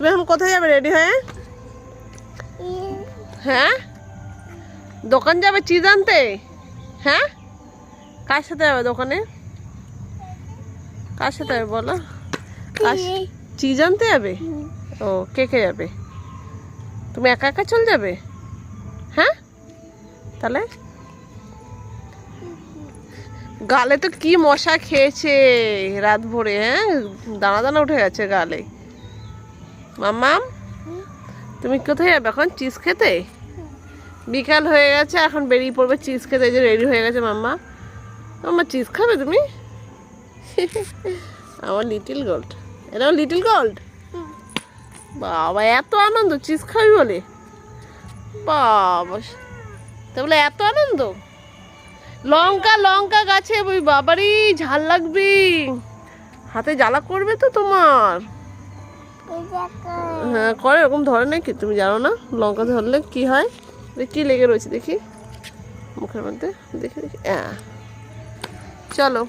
তুমি এখন কোথায় যাবে রেডি হয়ে? হ্যাঁ, দোকান যাবে চিজ আনতে? হ্যাঁ, কার সাথে যাবে দোকানে? কার সাথে যাবে বলো? চিজ আনতে যাবে? ও, কে কে যাবে? তুমি একা একা চলে যাবে? হ্যাঁ, তাহলে গালে তো কি মশা খেয়েছে রাত ভরে। হ্যাঁ, দানা দানা উঠে গেছে গালে। মাম্মাম, তুমি কোথায় যাবে এখন? চিজ খেতে? বিকাল হয়ে গেছে, এখন বেরিয়ে পড়বে চিজ খেতে। এই যে রেডি হয়ে গেছে মাম্মা। মাম্মা চিজ খাবে তুমি? আমার লিটিল গোল্ড, এটা আমার লিটিল গোল্ড। বাবা, এত আনন্দ চিজ খাবি বলে? বাবা, তাহলে এত আনন্দ। লঙ্কা লঙ্কা গাছে ওই বাবারই ঝাল লাগবে, হাতে জ্বালা করবে তো তোমার। হ্যাঁ করে, এরকম ধরে নাকি তুমি জানো না? লঙ্কা ধরলে কি হয়? কি লেগে রয়েছে দেখি মুখের মধ্যে, দেখি দেখি। চলো,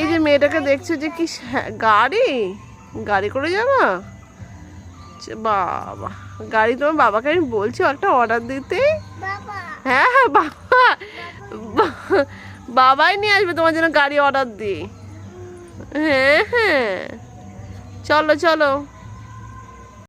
এই যে মেয়েটাকে দেখছো যে কি গাড়ি গাড়ি করে যাবা? বাবা, গাড়ি তোমার বাবাকে আমি বলছি একটা অর্ডার দিতে। হ্যাঁ হ্যাঁ, বাবা বাবাই নিয়ে আসবে তোমার জন্য গাড়ি অর্ডার দিয়ে। হ্যাঁ হ্যাঁ, চলো চলো।